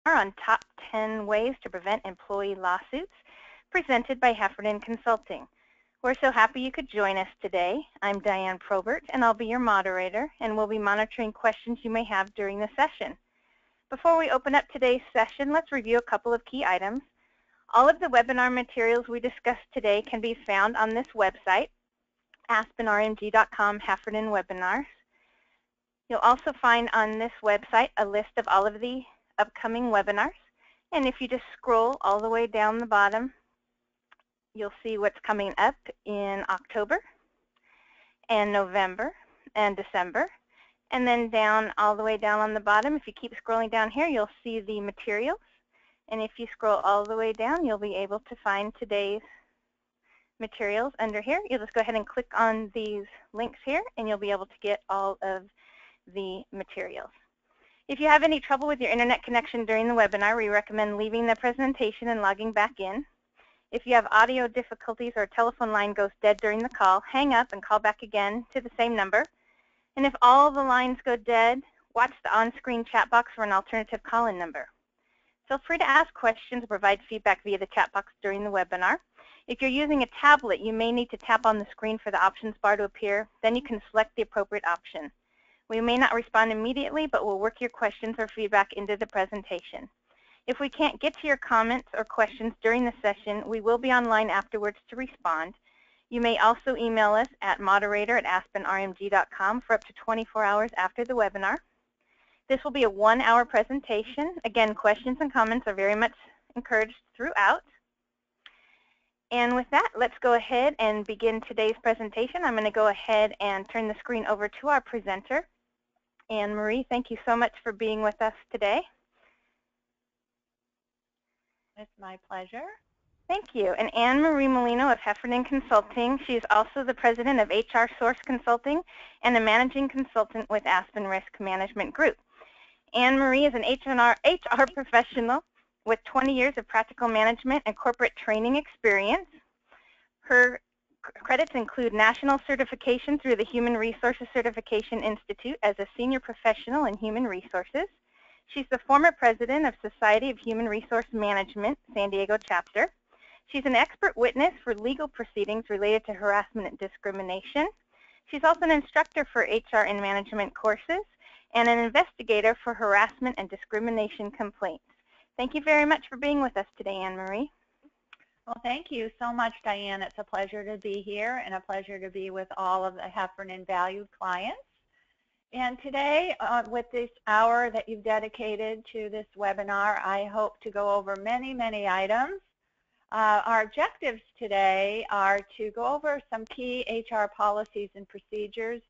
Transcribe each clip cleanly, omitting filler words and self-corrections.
on top 10 ways to prevent employee lawsuits, presented by Heffernan Consulting. We're so happy you could join us today. I'm Diane Probert, and I'll be your moderator, and we'll be monitoring questions you may have during the session. Before we open up today's session, let's review a couple of key items. All of the webinar materials we discussed today can be found on this website, aspenrmg.com Heffernan Webinars. You'll also find on this website a list of all of the upcoming webinars. And if you just scroll all the way down the bottom, you'll see what's coming up in October and November and December. And then down all the way down on the bottom, if you keep scrolling down here, you'll see the materials. And if you scroll all the way down, you'll be able to find today's materials under here. You'll just go ahead and click on these links here, and you'll be able to get all of the materials. If you have any trouble with your internet connection during the webinar, we recommend leaving the presentation and logging back in. If you have audio difficulties or a telephone line goes dead during the call, hang up and call back again to the same number. And if all the lines go dead, watch the on-screen chat box for an alternative call-in number. Feel free to ask questions or provide feedback via the chat box during the webinar. If you're using a tablet, you may need to tap on the screen for the options bar to appear. Then you can select the appropriate option. We may not respond immediately, but we'll work your questions or feedback into the presentation. If we can't get to your comments or questions during the session, we will be online afterwards to respond. You may also email us at moderator@aspenrmg.com for up to 24 hours after the webinar. This will be a 1-hour presentation. Again, questions and comments are very much encouraged throughout. And with that, let's go ahead and begin today's presentation. I'm going to go ahead and turn the screen over to our presenter. Anne Marie, thank you so much for being with us today. It's my pleasure. Thank you. And Anne Marie Molino of Heffernan Consulting. She is also the president of HR Source Consulting and a managing consultant with Aspen Risk Management Group. Anne Marie is an HR professional with 20 years of practical management and corporate training experience. Her credits include national certification through the Human Resources Certification Institute as a senior professional in human resources. She's the former president of Society of Human Resource Management, San Diego chapter. She's an expert witness for legal proceedings related to harassment and discrimination. She's also an instructor for HR and management courses and an investigator for harassment and discrimination complaints. Thank you very much for being with us today, Anne Marie. Well, thank you so much, Diane. It's a pleasure to be here and a pleasure to be with all of the Heffernan valued clients. And today, with this hour that you've dedicated to this webinar, I hope to go over many, many items. Our objectives today are to go over some key HR policies and procedures.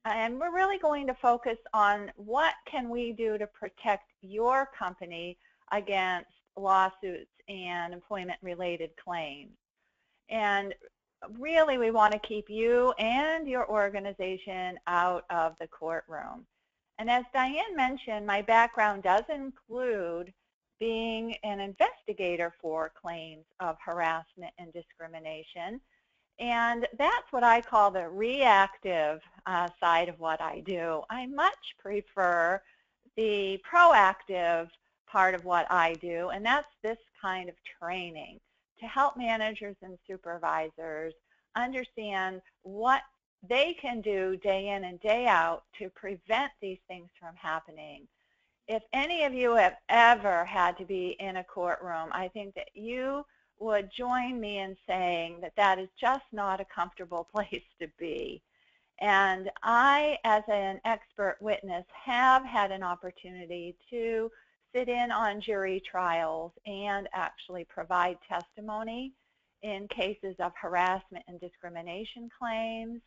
And we're really going to focus on what can we do to protect your company against lawsuits and employment-related claims. And really, we want to keep you and your organization out of the courtroom. And as Diane mentioned, my background does include being an investigator for claims of harassment and discrimination. And that's what I call the reactive side of what I do. I much prefer the proactive part of what I do, and that's this kind of training to help managers and supervisors understand what they can do day in and day out to prevent these things from happening. If any of you have ever had to be in a courtroom, I think that you would join me in saying that that is just not a comfortable place to be. And I, as an expert witness, have had an opportunity to sit in on jury trials and actually provide testimony in cases of harassment and discrimination claims.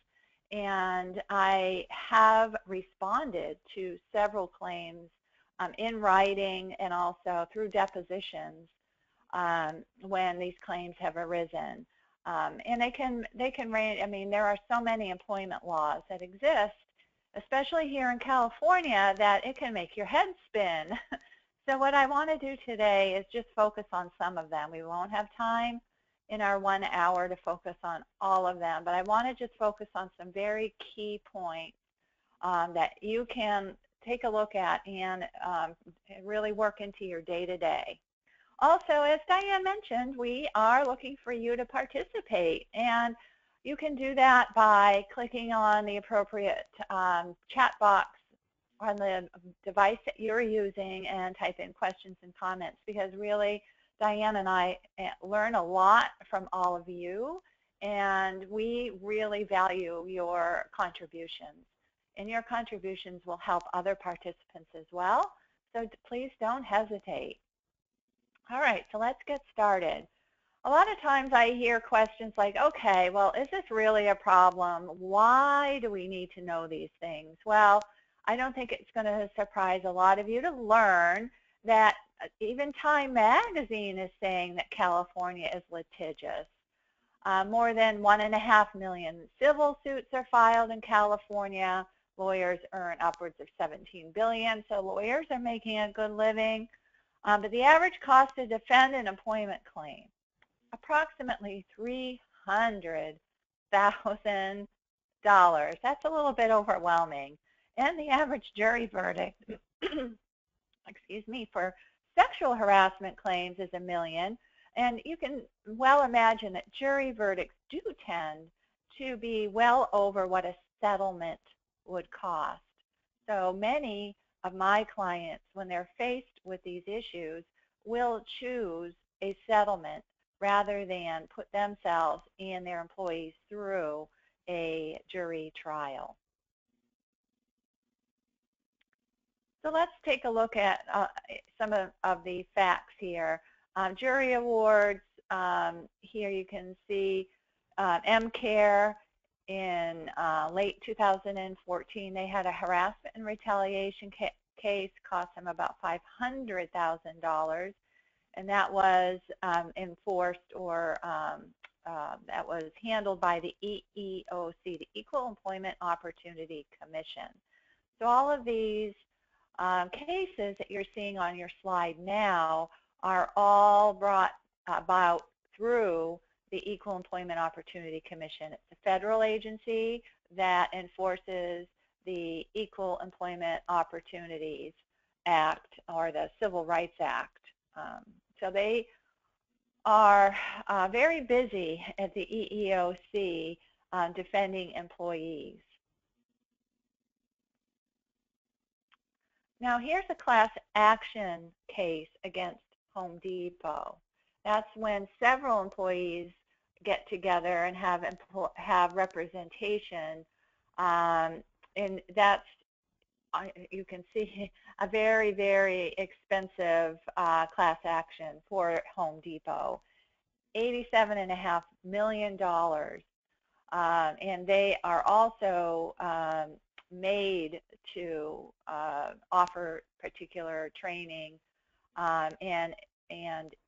And I have responded to several claims in writing and also through depositions when these claims have arisen. And they can range. I mean, there are so many employment laws that exist, especially here in California, that it can make your head spin. So what I want to do today is just focus on some of them. We won't have time in our 1 hour to focus on all of them, but I want to just focus on some very key points that you can take a look at and really work into your day-to-day. Also, as Diane mentioned, we are looking for you to participate, and you can do that by clicking on the appropriate chat box on the device that you're using and type in questions and comments, because really Diane and I learn a lot from all of you, and we really value your contributions. And your contributions will help other participants as well, so please don't hesitate. All right, so let's get started. A lot of times I hear questions like, okay, well, is this really a problem? Why do we need to know these things? Well, I don't think it's going to surprise a lot of you to learn that even Time Magazine is saying that California is litigious. More than 1.5 million civil suits are filed in California. Lawyers earn upwards of $17 billion, so lawyers are making a good living. But the average cost to defend an employment claim, approximately $300,000. That's a little bit overwhelming. And the average jury verdict, excuse me, for sexual harassment claims is $1 million. And you can well imagine that jury verdicts do tend to be well over what a settlement would cost. So many of my clients, when they're faced with these issues, will choose a settlement rather than put themselves and their employees through a jury trial. So let's take a look at some of the facts here. Jury awards, here you can see MCARE in late 2014. They had a harassment and retaliation case, cost them about $500,000, and that was enforced, or that was handled by the EEOC, the Equal Employment Opportunity Commission. So all of these cases that you're seeing on your slide now are all brought about through the Equal Employment Opportunity Commission. It's a federal agency that enforces the Equal Employment Opportunities Act, or the Civil Rights Act. So they are very busy at the EEOC defending employees. Now here's a class action case against Home Depot. That's when several employees get together and have representation, and that's, you can see, a very, very expensive class action for Home Depot, $87.5 million, and they are also made to offer particular training and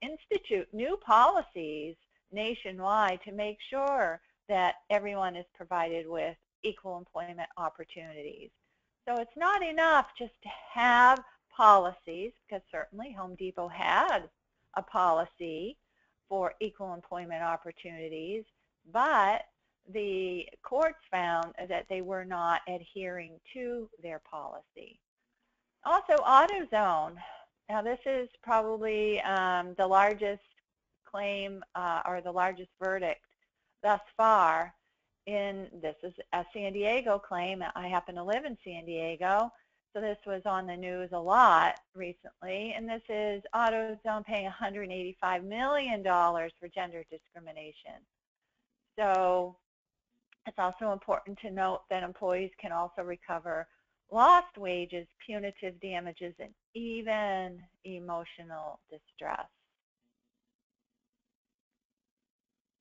institute new policies nationwide to make sure that everyone is provided with equal employment opportunities. So it's not enough just to have policies, because certainly Home Depot had a policy for equal employment opportunities, but the courts found that they were not adhering to their policy. Also, AutoZone. Now this is probably the largest claim or the largest verdict thus far. This is a San Diego claim. I happen to live in San Diego, so this was on the news a lot recently. And this is AutoZone paying $185 million for gender discrimination. So it's also important to note that employees can also recover lost wages, punitive damages, and even emotional distress.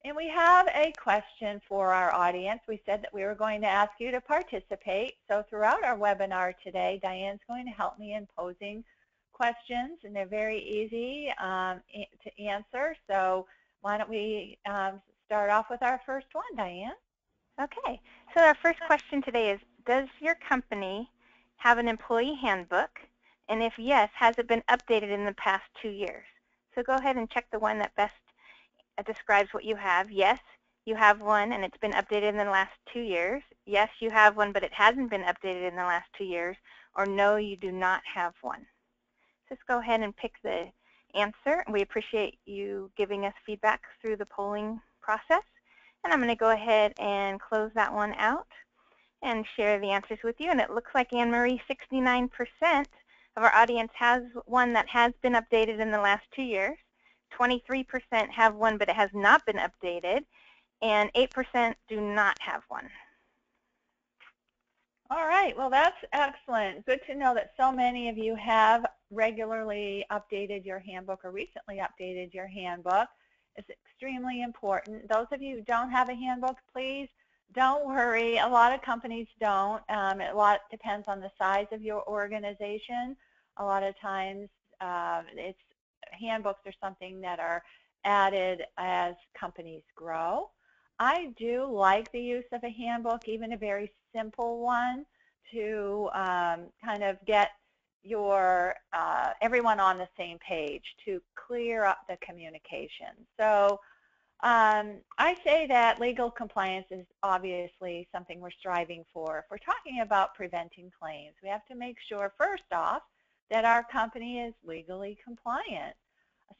And we have a question for our audience. We said that we were going to ask you to participate. So throughout our webinar today, Diane's going to help me in posing questions, and they're very easy to answer. So why don't we start off with our first one, Diane? Okay, so our first question today is, does your company have an employee handbook? And if yes, has it been updated in the past 2 years? So go ahead and check the one that best describes what you have. Yes, you have one and it's been updated in the last 2 years. Yes, you have one but it hasn't been updated in the last 2 years. or no, you do not have one. Just go ahead and pick the answer. We appreciate you giving us feedback through the polling process. And I'm going to go ahead and close that one out and share the answers with you. And it looks like, Anne Marie, 69% of our audience has one that has been updated in the last 2 years. 23% have one, but it has not been updated. And 8% do not have one. All right, well, that's excellent. Good to know that so many of you have regularly updated your handbook or recently updated your handbook. It's extremely important. Those of you who don't have a handbook, please don't worry. A lot of companies don't. A lot depends on the size of your organization. A lot of times handbooks are something that are added as companies grow. I do like the use of a handbook, even a very simple one, to kind of get your everyone on the same page, to clear up the communication. So I say that legal compliance is obviously something we're striving for. If we're talking about preventing claims, we have to make sure, first off, that our company is legally compliant.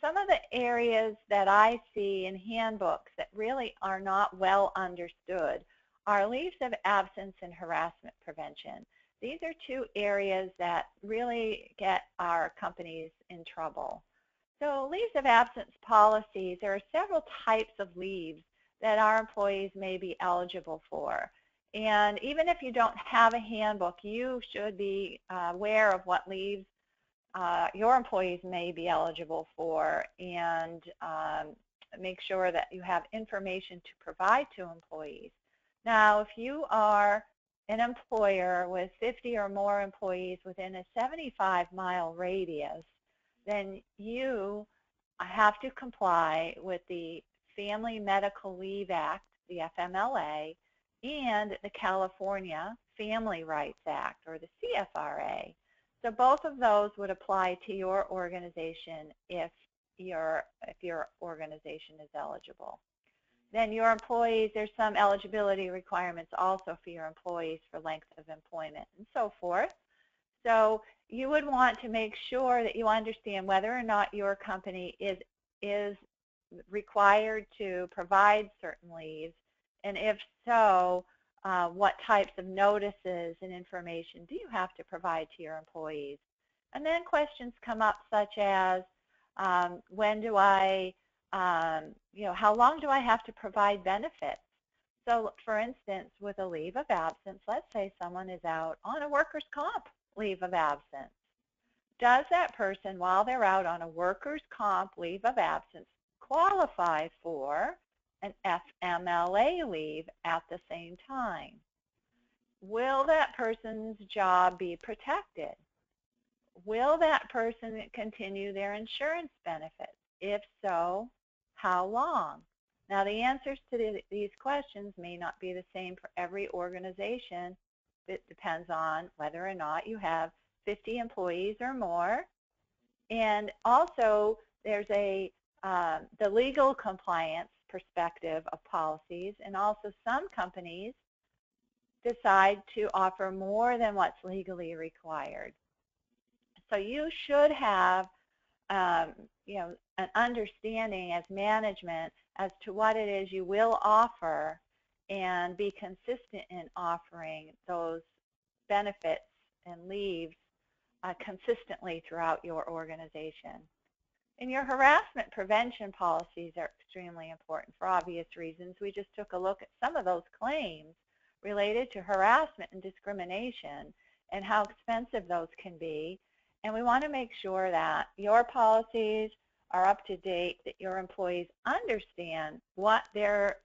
Some of the areas that I see in handbooks that really are not well understood are leaves of absence and harassment prevention. These are two areas that really get our companies in trouble. So leaves of absence policies, there are several types of leaves that our employees may be eligible for. And even if you don't have a handbook, you should be aware of what leaves your employees may be eligible for, and make sure that you have information to provide to employees. Now, if you are an employer with 50 or more employees within a 75-mile radius, then you have to comply with the Family Medical Leave Act, the FMLA, and the California Family Rights Act, or the CFRA. So both of those would apply to your organization if your organization is eligible. Then your employees, there's some eligibility requirements also for your employees for length of employment and so forth. So you would want to make sure that you understand whether or not your company is required to provide certain leaves, and if so, what types of notices and information do you have to provide to your employees? And then questions come up such as, when do I, how long do I have to provide benefits? So for instance, with a leave of absence, let's say someone is out on a workers' comp leave of absence. Does that person, while they're out on a workers' comp leave of absence, qualify for an FMLA leave at the same time? Will that person's job be protected? Will that person continue their insurance benefits? If so, how long? Now, the answers to these questions may not be the same for every organization. It depends on whether or not you have 50 employees or more. And also, there's the legal compliance perspective of policies, and also some companies decide to offer more than what's legally required. So you should have an understanding as management as to what it is you will offer, and be consistent in offering those benefits and leaves consistently throughout your organization. And your harassment prevention policies are extremely important for obvious reasons. We just took a look at some of those claims related to harassment and discrimination and how expensive those can be. And we want to make sure that your policies are up to date, that your employees understand what their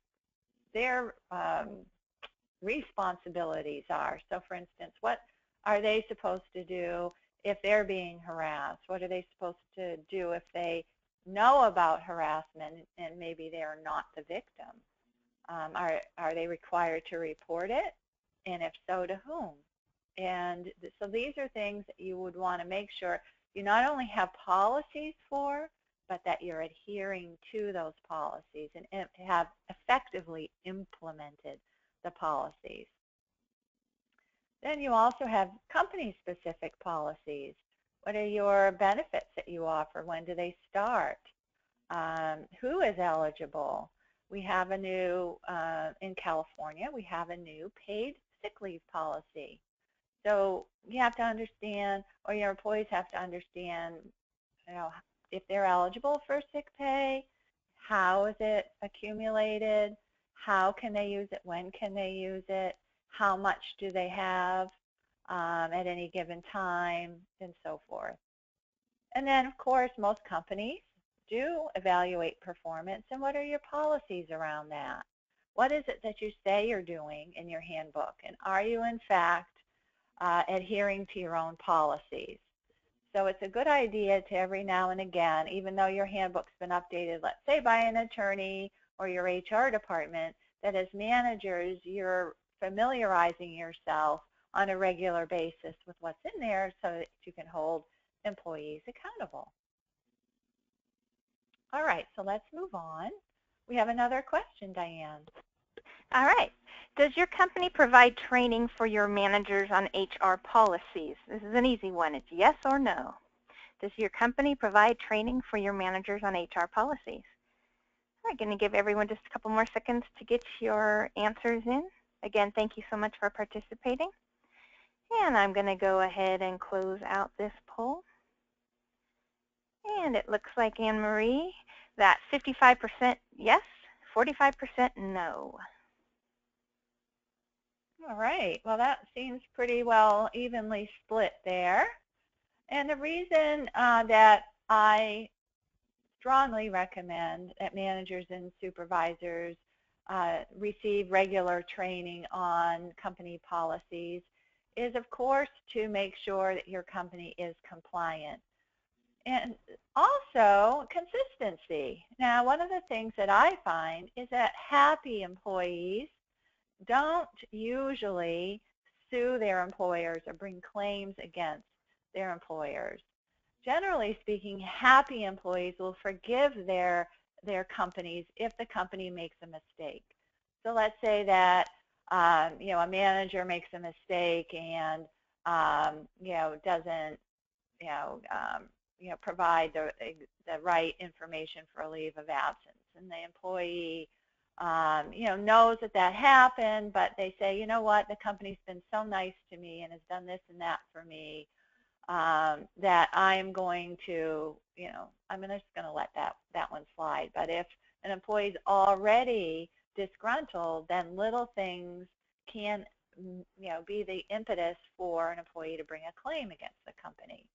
responsibilities are. So for instance, what are they supposed to do if they're being harassed? What are they supposed to do if they know about harassment and maybe they're not the victim? Are they required to report it? And if so, to whom? And so these are things that you would want to make sure you not only have policies for, but that you're adhering to those policies and have effectively implemented the policies. Then you also have company-specific policies. What are your benefits that you offer? When do they start? Who is eligible? We have a new, in California, we have a new paid sick leave policy. So you have to understand, or your employees have to understand, if they're eligible for sick pay, how is it accumulated, how can they use it, when can they use it, how much do they have at any given time, and so forth. And then, of course, most companies do evaluate performance, and what are your policies around that? What is it that you say you're doing in your handbook, and are you, in fact, adhering to your own policies? So it's a good idea to every now and again, even though your handbook's been updated, let's say by an attorney or your HR department, that as managers, you're familiarizing yourself on a regular basis with what's in there so that you can hold employees accountable. All right, so let's move on. We have another question, Diane. All right. Does your company provide training for your managers on HR policies? This is an easy one. It's yes or no. Does your company provide training for your managers on HR policies? I'm going to give everyone just a couple more seconds to get your answers in. Again, thank you so much for participating. And I'm going to go ahead and close out this poll. And it looks like, Anne-Marie, that 55% yes, 45% no. All right, well, that seems pretty well evenly split there. And the reason that I strongly recommend that managers and supervisors receive regular training on company policies is, of course, to make sure that your company is compliant. And also consistency. Now, one of the things that I find is that happy employees don't usually sue their employers or bring claims against their employers. Generally speaking, happy employees will forgive their companies if the company makes a mistake. So let's say that a manager makes a mistake and doesn't provide the right information for a leave of absence, and the employee knows that happened, but they say, you know what, the company's been so nice to me and has done this and that for me that I'm going to, I'm just going to let that one slide. But if an employee's already disgruntled, then little things can, be the impetus for an employee to bring a claim against the company.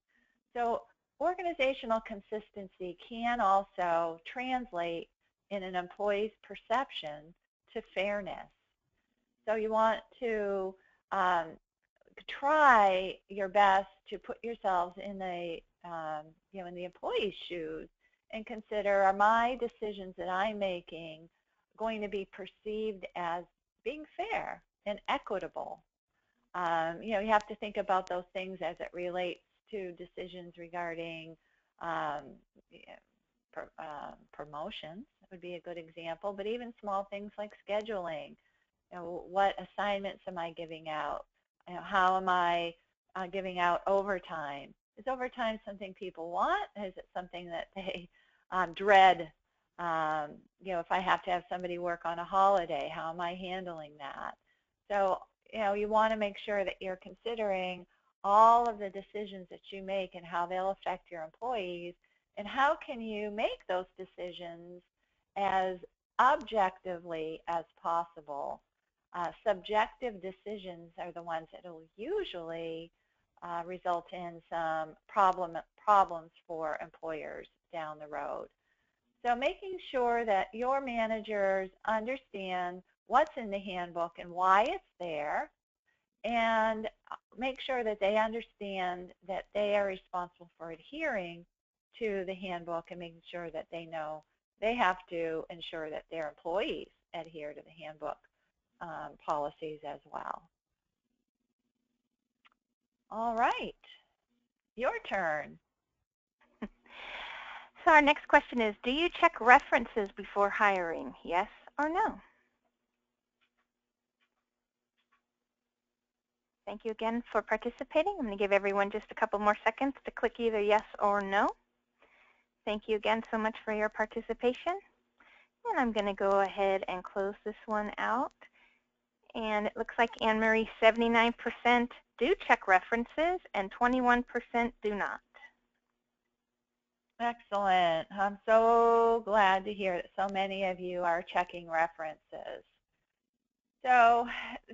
So organizational consistency can also translate in an employee's perception to fairness. So you want to try your best to put yourselves in the in the employee's shoes and consider, are my decisions that I'm making going to be perceived as being fair and equitable? You have to think about those things as it relates to decisions regarding promotions. That would be a good example, but even small things like scheduling. What assignments am I giving out? How am I giving out overtime? Is overtime something people want? Is it something that they dread? If I have to have somebody work on a holiday, how am I handling that? So, you want to make sure that you're considering all of the decisions that you make and how they'll affect your employees, and how can you make those decisions as objectively as possible. Subjective decisions are the ones that will usually result in some problems for employers down the road. So making sure that your managers understand what's in the handbook and why it's there, and make sure that they understand that they are responsible for adhering to the handbook, and making sure that they know they have to ensure that their employees adhere to the handbook policies as well. All right, your turn. So our next question is, do you check references before hiring? Yes or no? Thank you again for participating. I'm going to give everyone just a couple more seconds to click either yes or no. Thank you again so much for your participation. And I'm going to go ahead and close this one out. And it looks like Anne Marie, 79% do check references and 21% do not. Excellent. I'm so glad to hear that so many of you are checking references. So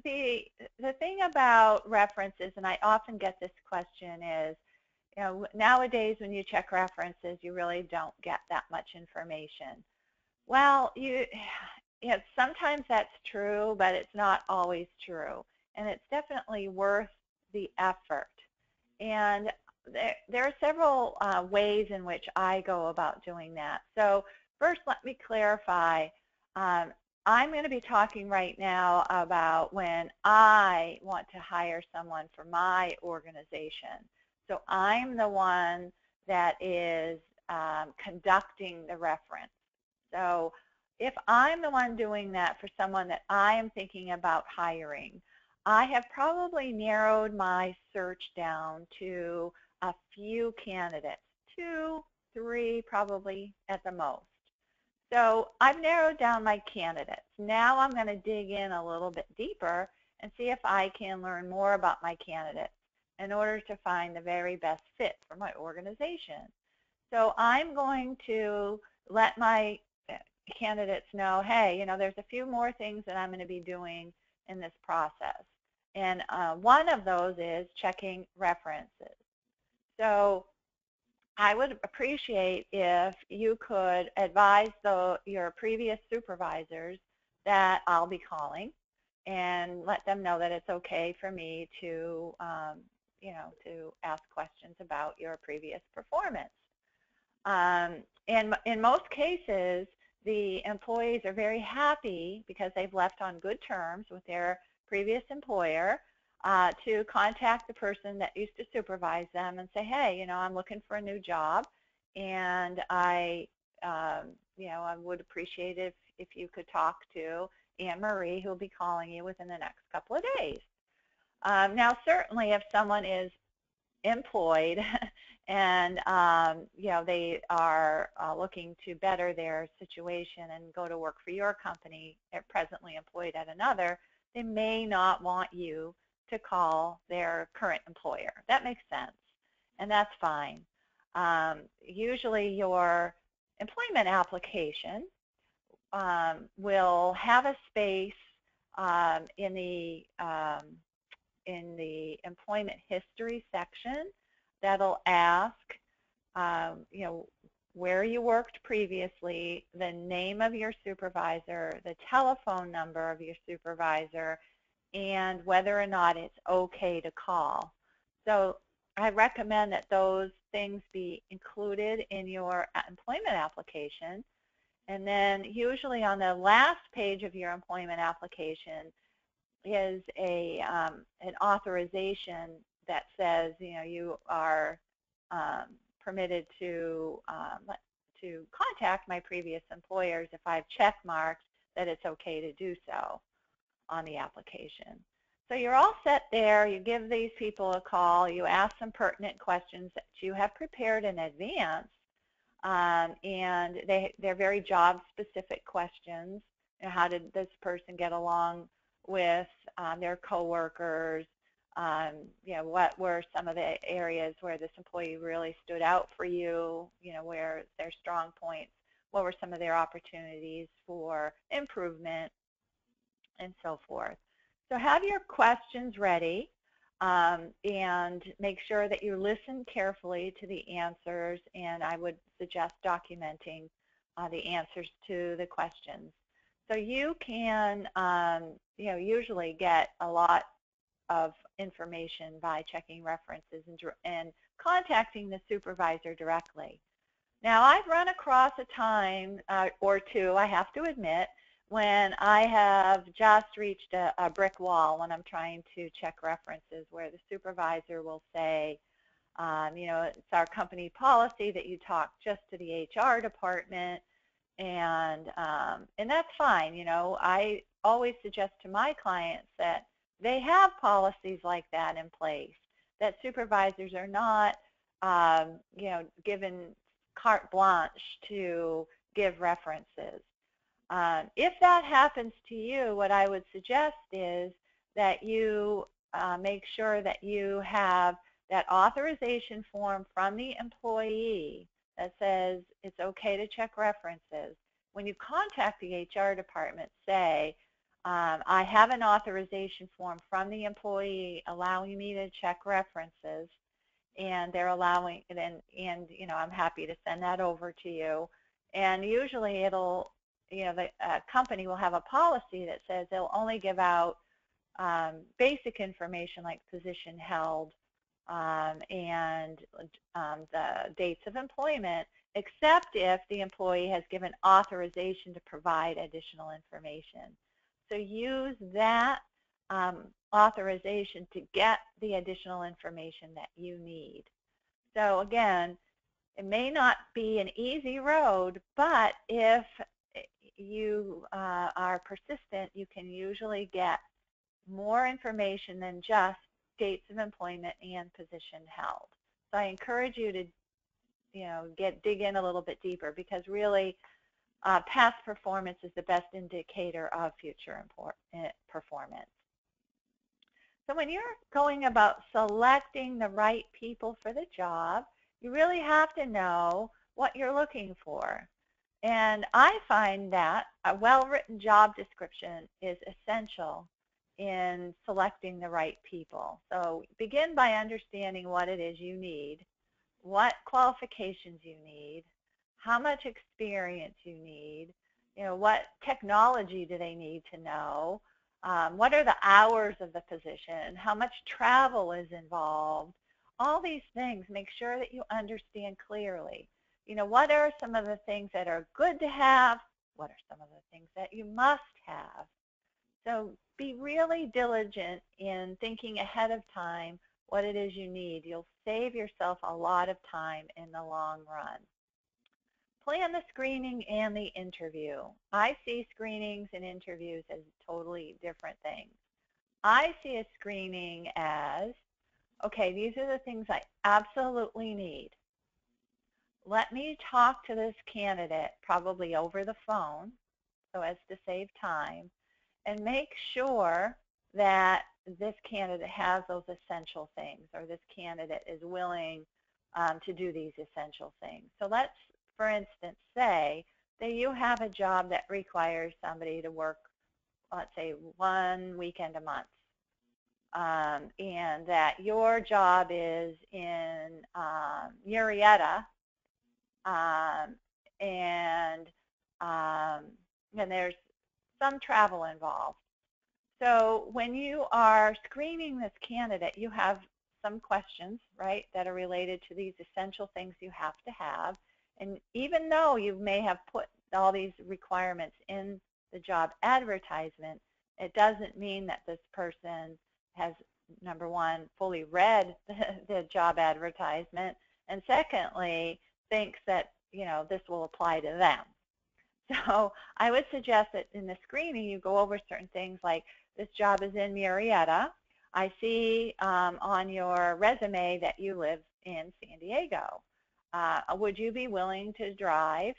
the thing about references, and I often get this question, is, you know, nowadays when you check references, you really don't get that much information. Well, sometimes that's true, but it's not always true. And it's definitely worth the effort. And there are several ways in which I go about doing that. So first, let me clarify. I'm going to be talking right now about when I want to hire someone for my organization. So I'm the one that is conducting the reference. So if I'm the one doing that for someone that I am thinking about hiring, I have probably narrowed my search down to a few candidates, 2, 3 probably at the most. So I've narrowed down my candidates. Now I'm going to dig in a little bit deeper and see if I can learn more about my candidates in order to find the very best fit for my organization. So I'm going to let my candidates know, hey, you know, there's a few more things that I'm going to be doing in this process. And one of those is checking references. So I would appreciate if you could advise your previous supervisors that I'll be calling and let them know that it's okay for me to, to ask questions about your previous performance. And in most cases, the employees are very happy because they've left on good terms with their previous employer to contact the person that used to supervise them and say, hey, you know, I'm looking for a new job, and I would appreciate if you could talk to Anne Marie, who will be calling you within the next couple of days. Now, certainly, if someone is employed and they are looking to better their situation and go to work for your company, they're presently employed at another, they may not want you to call their current employer. That makes sense, and that's fine. Usually your employment application will have a space in the employment history section that'll ask, where you worked previously, the name of your supervisor, the telephone number of your supervisor, and whether or not it's okay to call. So I recommend that those things be included in your employment application. And then usually on the last page of your employment application is an authorization that says, you are permitted to contact my previous employers if I've checkmarked that it's okay to do so on the application. So you're all set there. You give these people a call. You ask some pertinent questions that you have prepared in advance, and they're very job-specific questions. How did this person get along with their coworkers? What were some of the areas where this employee really stood out for you? Where their strong points? What were some of their opportunities for improvement, and so forth? So have your questions ready, and make sure that you listen carefully to the answers, and I would suggest documenting the answers to the questions. So you can, usually get a lot of information by checking references and contacting the supervisor directly. Now, I've run across a time or two, I have to admit, when I have just reached a brick wall when I'm trying to check references, where the supervisor will say, it's our company policy that you talk just to the HR department, and that's fine. I always suggest to my clients that they have policies like that in place, that supervisors are not, given carte blanche to give references. If that happens to you, what I would suggest is that you make sure that you have that authorization form from the employee that says it's okay to check references. When you contact the HR department, say, I have an authorization form from the employee allowing me to check references, and they're allowing, and I'm happy to send that over to you. And usually it'll, the company will have a policy that says they'll only give out basic information like position held and the dates of employment, except if the employee has given authorization to provide additional information. So use that authorization to get the additional information that you need. So again, it may not be an easy road, but if you are persistent, you can usually get more information than just dates of employment and position held. So I encourage you to, dig in a little bit deeper, because really past performance is the best indicator of future performance. So when you're going about selecting the right people for the job, you really have to know what you're looking for. And I find that a well-written job description is essential in selecting the right people. So begin by understanding what it is you need, what qualifications you need, how much experience you need, what technology do they need to know, what are the hours of the position, how much travel is involved. All these things, make sure that you understand clearly. What are some of the things that are good to have? What are some of the things that you must have? So be really diligent in thinking ahead of time what it is you need. You'll save yourself a lot of time in the long run. Plan the screening and the interview. I see screenings and interviews as totally different things. I see a screening as, okay, these are the things I absolutely need. Let me talk to this candidate, probably over the phone, so as to save time, and make sure that this candidate has those essential things, or this candidate is willing to do these essential things. So let's, for instance, say that you have a job that requires somebody to work, let's say, 1 weekend a month, and that your job is in Murrieta, and there's some travel involved. So when you are screening this candidate, you have some questions, right, that are related to these essential things you have to have. And even though you may have put all these requirements in the job advertisement, it doesn't mean that this person has, number one, fully read the job advertisement, and secondly, thinks that, this will apply to them. So I would suggest that in the screening you go over certain things like, this job is in Murrieta. I see on your resume that you live in San Diego. Would you be willing to drive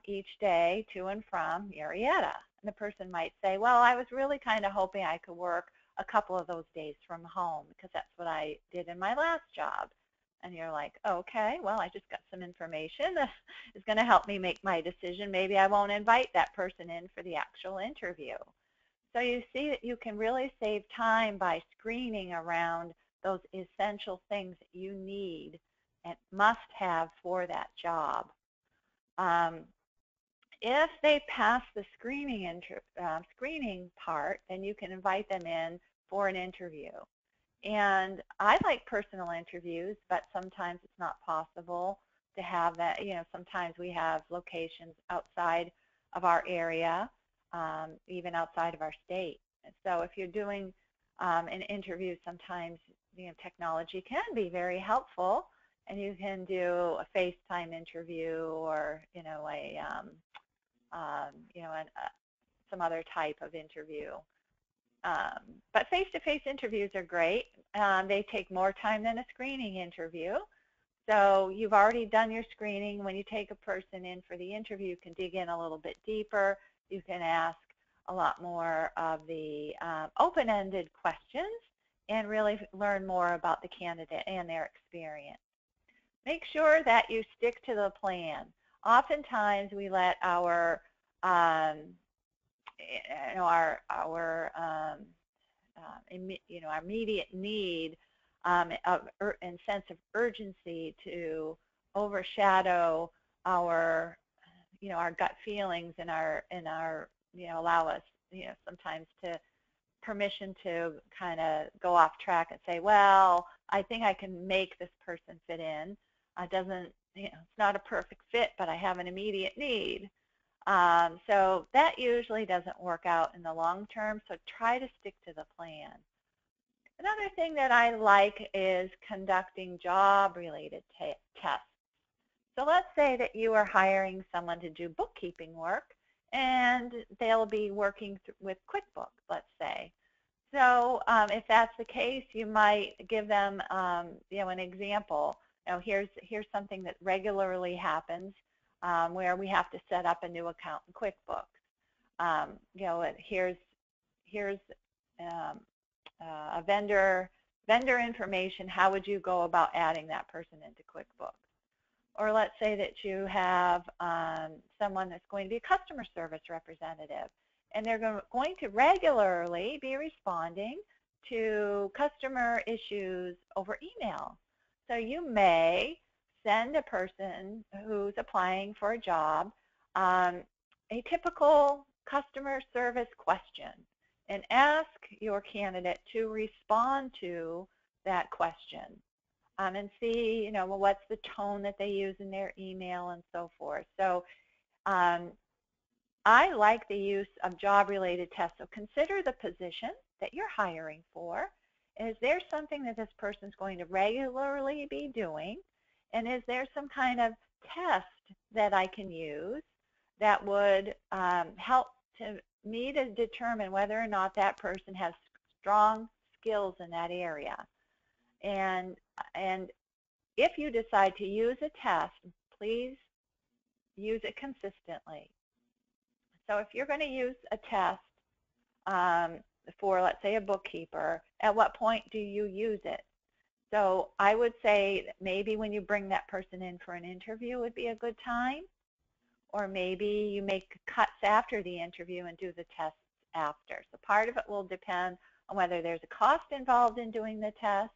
each day to and from Murrieta? And the person might say, well, I was really kind of hoping I could work a couple of those days from home, because that's what I did in my last job. And you're like, okay, well, I just got some information that is going to help me make my decision. Maybe I won't invite that person in for the actual interview. So you see that you can really save time by screening around those essential things that you need and must have for that job. If they pass the screening part, then you can invite them in for an interview. And I like personal interviews, but sometimes it's not possible to have that. Sometimes we have locations outside of our area, even outside of our state. And so if you're doing an interview, sometimes technology can be very helpful, and you can do a FaceTime interview, or some other type of interview. But face-to-face interviews are great. They take more time than a screening interview. So you've already done your screening. When you take a person in for the interview, you can dig in a little bit deeper. You can ask a lot more of the open-ended questions and really learn more about the candidate and their experience. Make sure that you stick to the plan. Oftentimes we let our immediate need and sense of urgency to overshadow our gut feelings and allow us sometimes to permission to kind of go off track and say, well, I think I can make this person fit in. It's not a perfect fit, but I have an immediate need. So that usually doesn't work out in the long term, so try to stick to the plan. Another thing that I like is conducting job-related tests. So let's say that you are hiring someone to do bookkeeping work, and they'll be working with QuickBooks, let's say. So if that's the case, you might give them an example. Here's something that regularly happens where we have to set up a new account in QuickBooks. Here's a vendor information. How would you go about adding that person into QuickBooks? Or let's say that you have someone that's going to be a customer service representative, and they're going to regularly be responding to customer issues over email. So you may send a person who's applying for a job a typical customer service question and ask your candidate to respond to that question and see, what's the tone that they use in their email and so forth. So I like the use of job-related tests. So consider the position that you're hiring for. Is there something that this person's going to regularly be doing? And is there some kind of test that I can use that would help me to determine whether or not that person has strong skills in that area? And if you decide to use a test, please use it consistently. So if you're going to use a test for, let's say, a bookkeeper, at what point do you use it? So I would say that maybe when you bring that person in for an interview would be a good time, or maybe you make cuts after the interview and do the tests after. So part of it will depend on whether there's a cost involved in doing the test.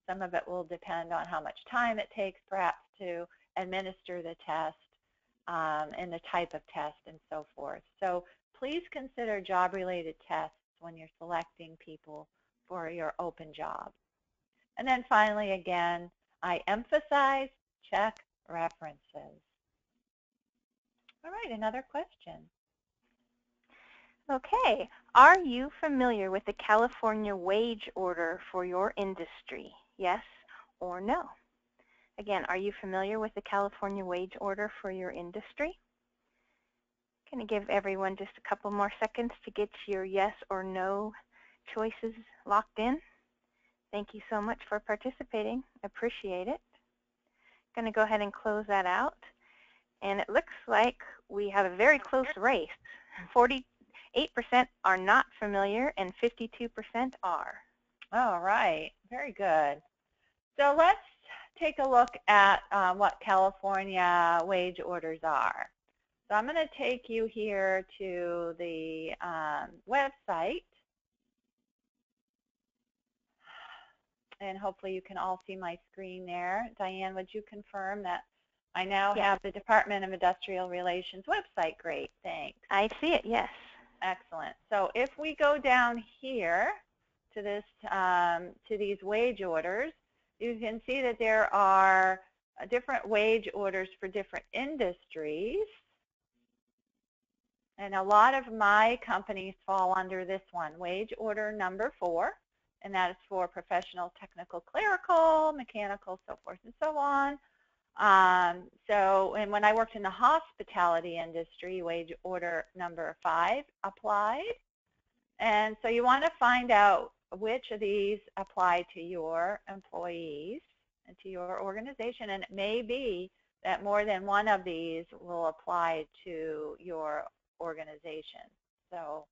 Some of it will depend on how much time it takes perhaps to administer the test and the type of test and so forth. So please consider job-related tests when you're selecting people for your open jobs. And then finally, again, I emphasize check references. All right, another question. Okay, are you familiar with the California wage order for your industry? Yes or no? Again, are you familiar with the California wage order for your industry? I'm going to give everyone just a couple more seconds to get your yes or no choices locked in. Thank you so much for participating. Appreciate it. Going to go ahead and close that out. And it looks like we have a very close race. 48% are not familiar and 52% are. All right, very good. So let's take a look at what California wage orders are. So I'm going to take you here to the website, and hopefully you can all see my screen there. Diane, would you confirm that I now have the Department of Industrial Relations website? Great, thanks. I see it, yes. Excellent. So if we go down here to this to these wage orders, you can see that there are different wage orders for different industries. And a lot of my companies fall under this one, wage order number 4, and that is for professional, technical, clerical, mechanical, so forth and so on. And when I worked in the hospitality industry, wage order number 5 applied. And so you want to find out which of these apply to your employees and to your organization, and it may be that more than one of these will apply to your organization. So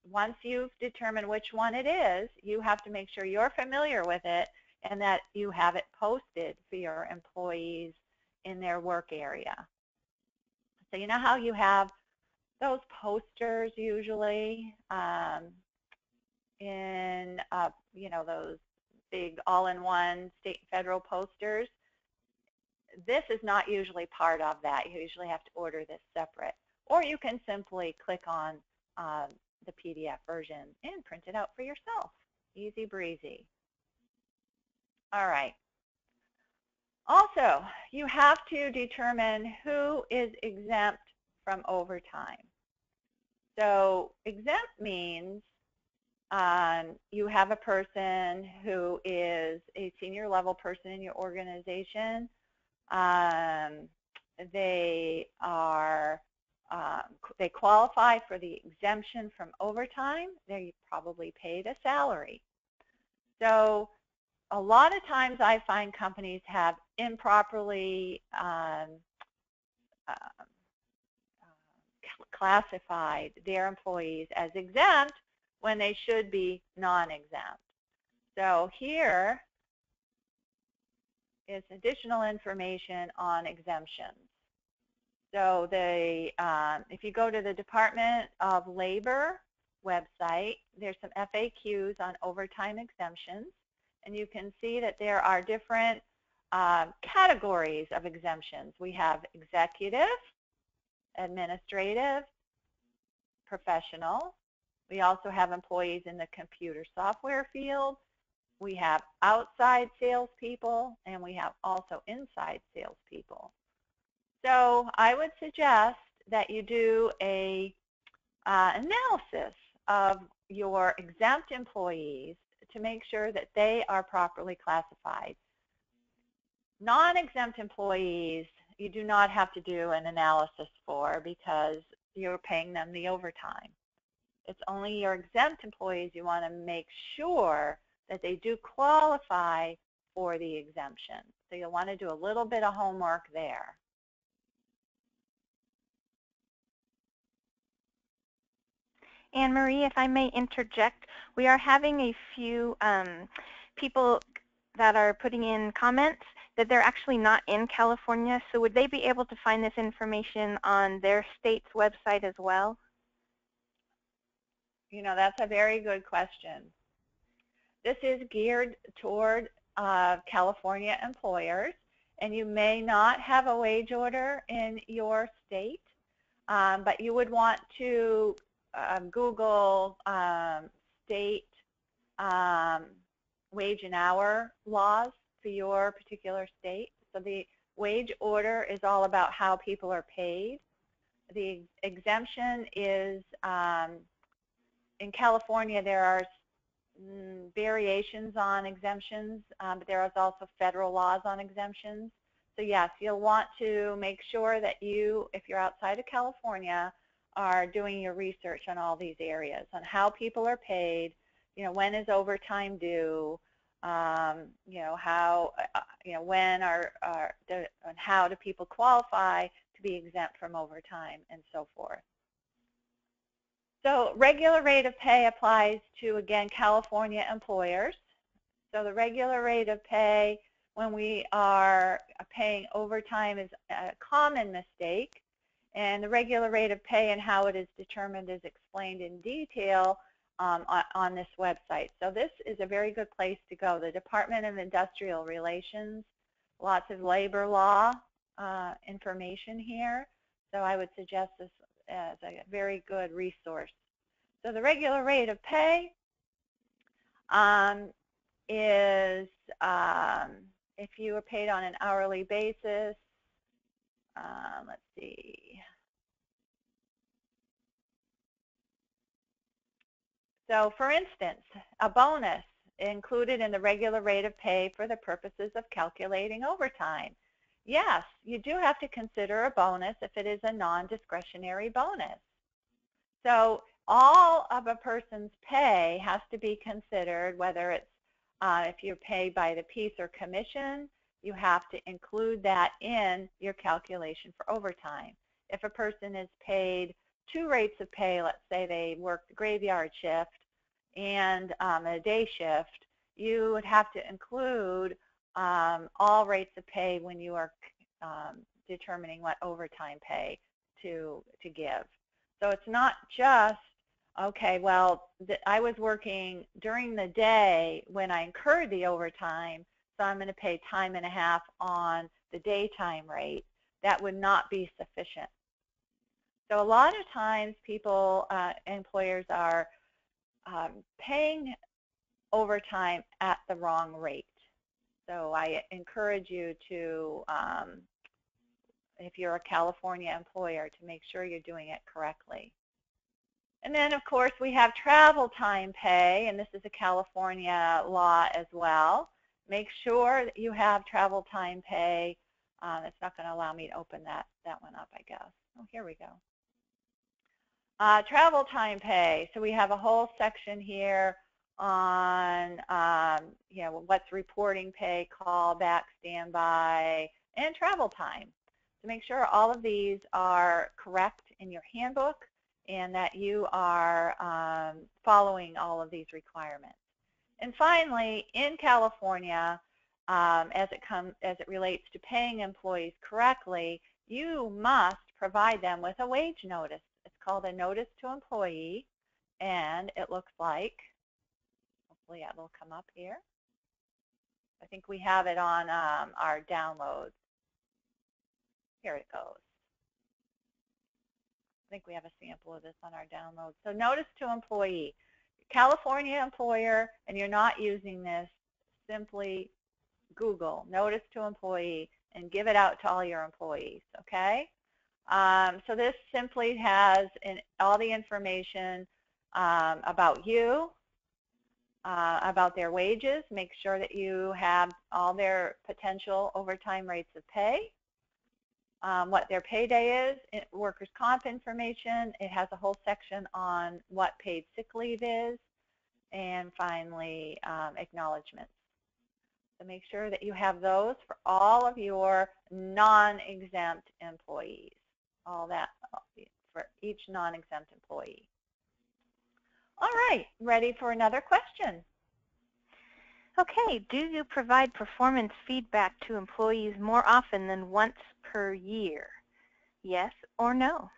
once you've determined which one it is, you have to make sure you're familiar with it and that you have it posted for your employees in their work area. So you know how you have those posters usually in, you know, those big all-in-one state and federal posters? This is not usually part of that. You usually have to order this separate. Or you can simply click on the PDF version and print it out for yourself. Easy breezy. All right. Also, you have to determine who is exempt from overtime. So exempt means you have a person who is a senior level person in your organization. They qualify for the exemption from overtime. They're probably paid a salary. So a lot of times I find companies have improperly classified their employees as exempt when they should be non-exempt. So here is additional information on exemptions. So if you go to the Department of Labor website, there's some FAQs on overtime exemptions, and you can see that there are different categories of exemptions. We have executive, administrative, professional. We also have employees in the computer software field. We have outside salespeople, and we have also inside salespeople. So I would suggest that you do a analysis of your exempt employees to make sure that they are properly classified. Non-exempt employees, you do not have to do an analysis for because you're paying them the overtime. It's only your exempt employees you want to make sure that they do qualify for the exemption. So you'll want to do a little bit of homework there. Anne Marie, if I may interject, we are having a few people that are putting in comments that they're actually not in California. So would they be able to find this information on their state's website as well? You know, that's a very good question. This is geared toward California employers, and you may not have a wage order in your state, but you would want to Google state wage and hour laws for your particular state. So the wage order is all about how people are paid. The exemption is, in California there are variations on exemptions, but there is also federal laws on exemptions. So yes, you'll want to make sure that you, if you're outside of California, are doing your research on all these areas, on how people are paid, you know, when is overtime due, you know, how, you know, when and how do people qualify to be exempt from overtime and so forth. So regular rate of pay applies to, again, California employers. So the regular rate of pay when we are paying overtime is a common mistake. And the regular rate of pay and how it is determined is explained in detail on this website. So this is a very good place to go. The Department of Industrial Relations, lots of labor law information here. So I would suggest this as a very good resource. So the regular rate of pay is, if you are paid on an hourly basis, let's see. So for instance, a bonus included in the regular rate of pay for the purposes of calculating overtime. Yes, you do have to consider a bonus if it is a non-discretionary bonus. So all of a person's pay has to be considered, whether it's if you're paid by the piece or commission, you have to include that in your calculation for overtime. If a person is paid 2 rates of pay, let's say they work the graveyard shift and a day shift, you would have to include all rates of pay when you are determining what overtime pay to give. So it's not just, okay, well, I was working during the day when I incurred the overtime, so I'm going to pay time and a half on the daytime rate. That would not be sufficient. So a lot of times people, employers are paying overtime at the wrong rate. So I encourage you to, if you're a California employer, to make sure you're doing it correctly. And then, of course, we have travel time pay, and this is a California law as well. Make sure that you have travel time pay. It's not going to allow me to open that one up, I guess. Oh, here we go. Travel time pay. So we have a whole section here on you know, what's reporting pay, callback, standby, and travel time. So make sure all of these are correct in your handbook and that you are following all of these requirements. And finally, in California, as it relates to paying employees correctly, you must provide them with a wage notice. It's called a notice to employee, and it looks like, hopefully it will come up here. I think we have it on our downloads. Here it goes. I think we have a sample of this on our download. So notice to employee. California employer, and you're not using this, simply Google notice to employee and give it out to all your employees, okay? So this simply has all the information about you, about their wages. Make sure that you have all their potential overtime rates of pay, what their payday is, workers' comp information. It has a whole section on what paid sick leave is, and finally, acknowledgments. So make sure that you have those for all of your non-exempt employees, all that for each non-exempt employee. All right, ready for another question? Okay, do you provide performance feedback to employees more often than once per year? Yes or no?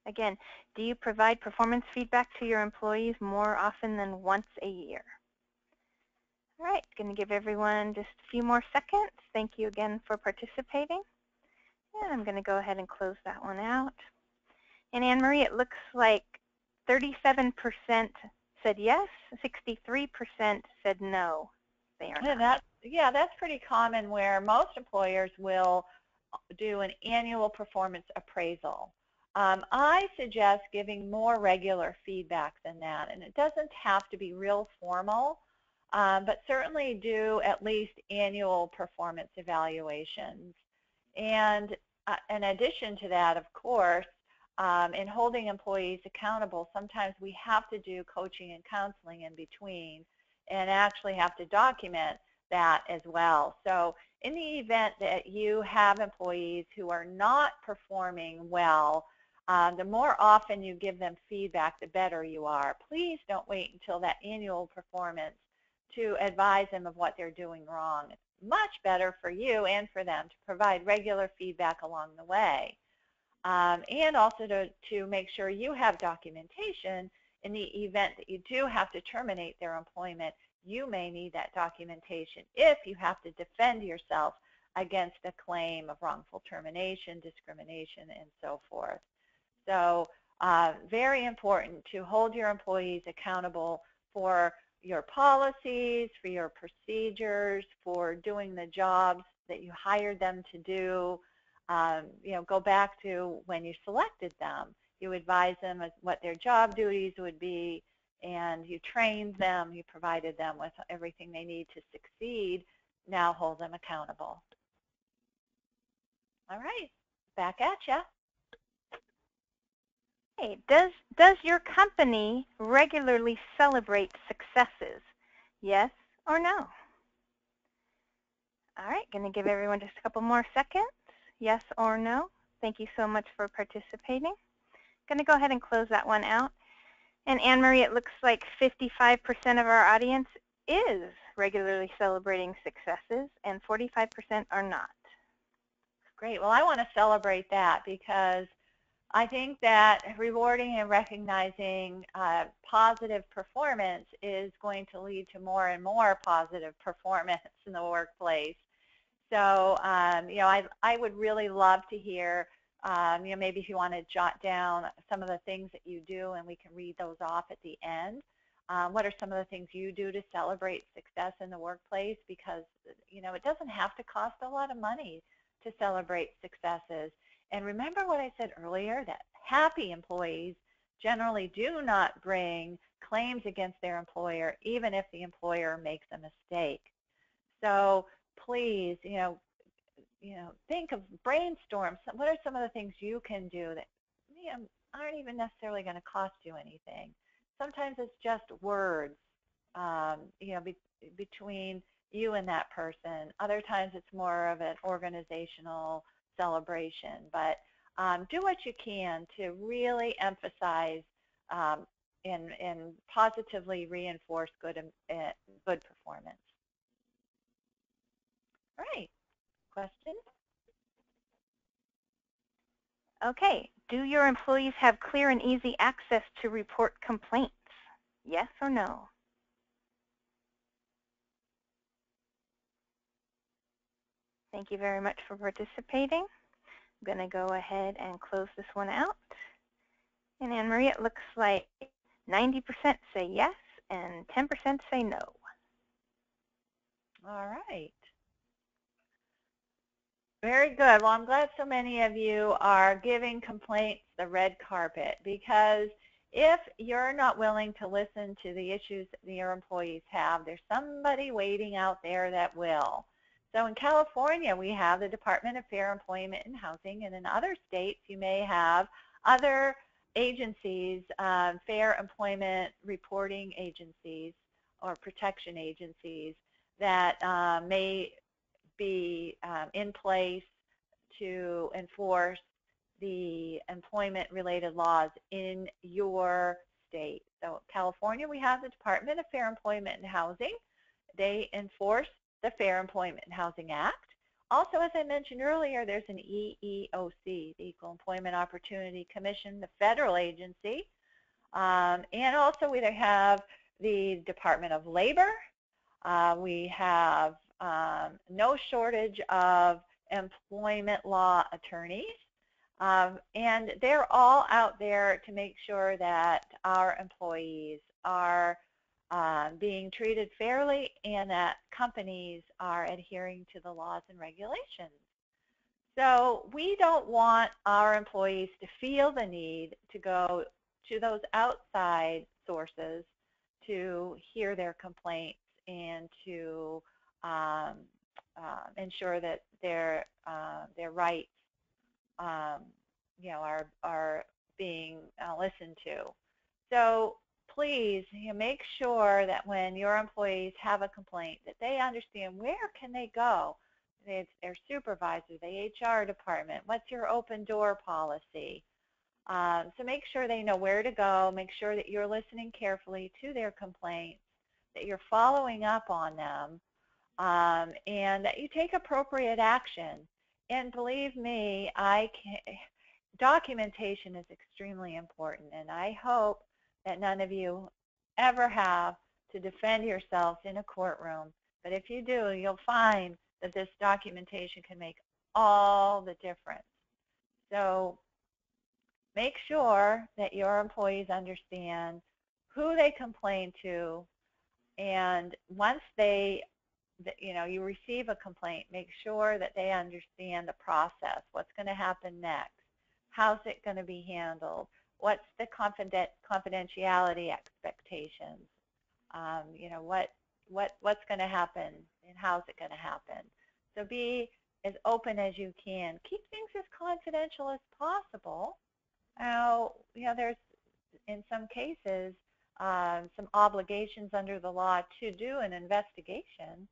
Again, do you provide performance feedback to your employees more often than once a year? All right, going to give everyone just a few more seconds. Thank you again for participating. And I'm going to go ahead and close that one out. And Anne-Marie, it looks like 37% said yes, 63% said no. They are not. Yeah, that's pretty common, where most employers will do an annual performance appraisal. I suggest giving more regular feedback than that, and it doesn't have to be real formal, but certainly do at least annual performance evaluations. And in addition to that, of course, in holding employees accountable, sometimes we have to do coaching and counseling in between and actually have to document that as well. So in the event that you have employees who are not performing well, the more often you give them feedback, the better you are. Please don't wait until that annual performance to advise them of what they're doing wrong. It's much better for you and for them to provide regular feedback along the way. And also to make sure you have documentation in the event that you do have to terminate their employment. You may need that documentation if you have to defend yourself against a claim of wrongful termination, discrimination, and so forth. So very important to hold your employees accountable for your policies, for your procedures, for doing the jobs that you hired them to do. You know, go back to when you selected them. You advised them of what their job duties would be, and you trained them, you provided them with everything they need to succeed. Now hold them accountable. All right, back at ya. Hey, does your company regularly celebrate successes? Yes or no? All right, going to give everyone just a couple more seconds. Yes or no? Thank you so much for participating. Going to go ahead and close that one out. And Anne Marie, it looks like 55% of our audience is regularly celebrating successes and 45% are not. Great. Well, I want to celebrate that because I think that rewarding and recognizing positive performance is going to lead to more and more positive performance in the workplace. So, I would really love to hear, maybe if you want to jot down some of the things that you do and we can read those off at the end. What are some of the things you do to celebrate success in the workplace? Because, it doesn't have to cost a lot of money to celebrate successes. And remember what I said earlier, that happy employees generally do not bring claims against their employer, even if the employer makes a mistake. So please, think of, brainstorm. What are some of the things you can do that aren't even necessarily going to cost you anything? Sometimes it's just words, between you and that person. Other times it's more of an organizational celebration. But do what you can to really emphasize and positively reinforce good performance. All right. Questions? Okay, do your employees have clear and easy access to report complaints? Yes or no? Thank you very much for participating. I'm going to go ahead and close this one out. And Anne Marie, it looks like 90% say yes and 10% say no. All right. Very good. Well, I'm glad so many of you are giving complaints the red carpet, because if you're not willing to listen to the issues that your employees have, there's somebody waiting out there that will. So in California, we have the Department of Fair Employment and Housing, and in other states, you may have other agencies, fair employment reporting agencies or protection agencies that may be in place to enforce the employment-related laws in your state. So California, we have the Department of Fair Employment and Housing. They enforce the Fair Employment and Housing Act. Also, as I mentioned earlier, there's an EEOC, the Equal Employment Opportunity Commission, the federal agency. And also we have the Department of Labor. We have no shortage of employment law attorneys, and they're all out there to make sure that our employees are being treated fairly and that companies are adhering to the laws and regulations. So we don't want our employees to feel the need to go to those outside sources to hear their complaints and to ensure that their rights, are being listened to. So please, make sure that when your employees have a complaint, that they understand where can they go. It's their supervisor, the HR department. What's your open door policy? So make sure they know where to go. Make sure that you're listening carefully to their complaints, that you're following up on them, and that you take appropriate action. And believe me, documentation is extremely important, and I hope that none of you ever have to defend yourselves in a courtroom. But if you do, you'll find that this documentation can make all the difference. So make sure that your employees understand who they complain to, and once you receive a complaint, make sure that they understand the process. What's going to happen next? How's it going to be handled? What's the confidentiality expectations? What's going to happen and how's it going to happen? So be as open as you can. Keep things as confidential as possible, Now, there's, in some cases, some obligations under the law to do an investigation.